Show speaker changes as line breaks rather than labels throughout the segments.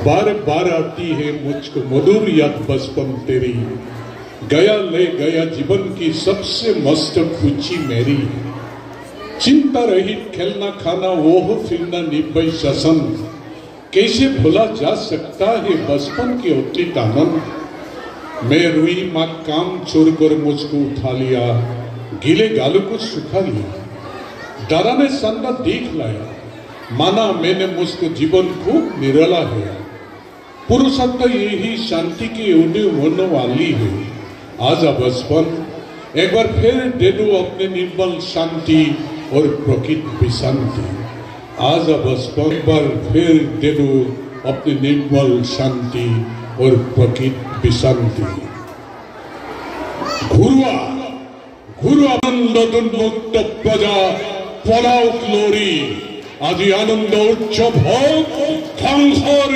बार बार आती है मुझको मधुर याद बचपन तेरी, गया ले गया जीवन की सबसे मस्त खुशी मेरी। चिंता रहित खेलना खाना वो हो फिरना निर्भय शासन, कैसे भूला जा सकता है बचपन के अतीत आनंद। मैं रुई माँ काम छोड़कर मुझको उठा लिया, गीले गालों को सुखा लिया, दादा ने संदा देख लाया, माना मैंने मुझको जीवन खूब निराला है। पुरुषत्व यही शांति की उन्हें होने वाली है। आजा बचपन, एक बार फिर दे दो अपने निर्मल शांति और प्रकृति शांति। आजा बचपन, एक बार फिर दे दो अपनी निर्मल शांति और प्रकृति शांति। घुरुआ घुरुआ आनंद प्रजा पलाओ ग्लोरी, आज आनंद उत्सव হোক ধ্বংসৰ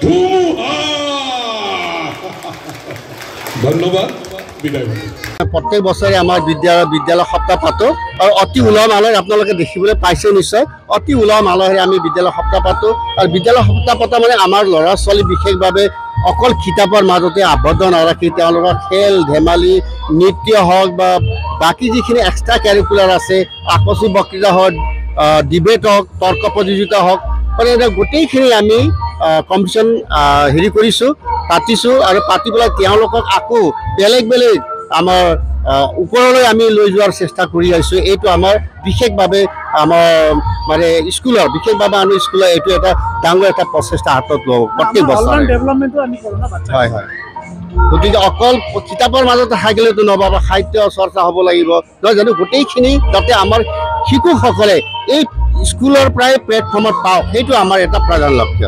ধুমুহা। ধন্যবাদ, বিদায়।
प्रत्येक बছरे आमार विद्यालय सप्ताह पातो और अति उलह मालह आपलोके देखिबले पाइছে निश्चय। अति उलह मालहेरे आमी विद्यालय सप्ताह पातो और विद्यालय सप्ताह पता माने आमार लरा छोৱালী विशेषभावे अकल कितापर মাজতে आबद्ध नाराखि তেওঁলোকৰ खेल धেমালি नृत्य हक बा बाकी जिखिनि एक्सट्रा कारिकुलार আছে, আকস্মিক বক্তৃতা हक, डिबेट हक, तर्क प्रतियोगिता हक, মানে গোটেইখিনি আমি কম্পিটিশন হেৰি কৰিছো, পাতিছো আৰু পাতি পেলাই তেওঁলোকক আকৌ বেলেগ বেলেগ আমাৰ ওপৰলৈ আমি লৈ যোৱাৰ চেষ্টা কৰি আছো। এইটো আমাৰ বিশেষভাৱে আমাৰ মানে স্কুলৰ বিশেষভাৱে আমি স্কুলৰ এইটো এটা ডাঙৰ এটা প্ৰচেষ্টা হাতত লওঁ প্ৰত্যেক বছৰে। ডেভেলপমেণ্টটো আমি কৰোঁ না বাচ্চা। হয় হয়, গতিকে অকল কিতাপৰ মাজতে থাকিলেতো নহ'ব, সাহিত্য চৰ্চা হ'ব লাগিব, নহয় জানো? গোটেইখিনি যাতে আমাৰ শিশুসকলে এই স্কুলৰ প্ৰায় প্লেটফৰ্মত পাওক, সেইটো আমাৰ এটা প্ৰধান লক্ষ্য।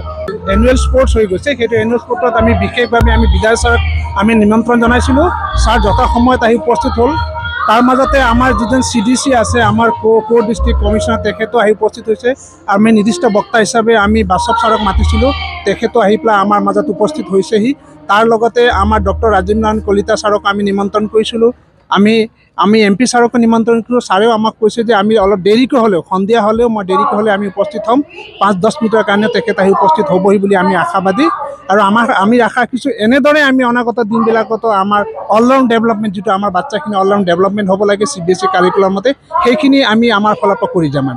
এনুৱেল স্পৰ্টছ হৈ গৈছে, সেইটো এনুৱেল স্পৰ্টত আমি বিশেষভাৱে আমি বিদায় ছাৰক আমি নিমন্ত্ৰণ জনাইছিলোঁ। ছাৰ যথা সময়ত আহি উপস্থিত হ'ল। তাৰ মাজতে আমাৰ যিজন CDC আছে, আমাৰ ক'ৰ ডিষ্ট্ৰিক্ট কমিশ্যনাৰ, তেখেতো আহি উপস্থিত হৈছে। আমি নিৰ্দিষ্ট বক্তা হিচাপে আমি বাসৱ ছাৰক মাতিছিলোঁ, তেখেতো আহি পেলাই আমাৰ মাজত উপস্থিত হৈছেহি। তাৰ লগতে আমাৰ ডক্টৰ ৰাজীৱ নাৰায়ণ কলিতা ছাৰক আমি নিমন্ত্ৰণ কৰিছিলোঁ। আমি MP ছাৰকো নিমন্ত্ৰণ কৰিলোঁ। ছাৰেও আমাক কৈছে যে আমি অলপ দেৰিকৈ হ'লেও, সন্ধিয়া হ'লেও মই দেৰিকৈ হ'লে আমি উপস্থিত হ'ম, 5-10 মিনিটৰ কাৰণে তেখেত আহি উপস্থিত হ'বহি বুলি আমি আশাবাদী। আৰু আমি আশা ৰাখিছোঁ এনেদৰে আমি অনাগত দিনবিলাকতো আমাৰ অলৰাউণ্ড ডেভেলপমেণ্ট, যিটো আমাৰ বাচ্চাখিনি অলৰাউণ্ড ডেভেলপমেণ্ট হ'ব লাগে CBSE কাৰিকুলাৰ মতে, সেইখিনি আমি আমাৰ ফালৰ পৰা কৰি যাম।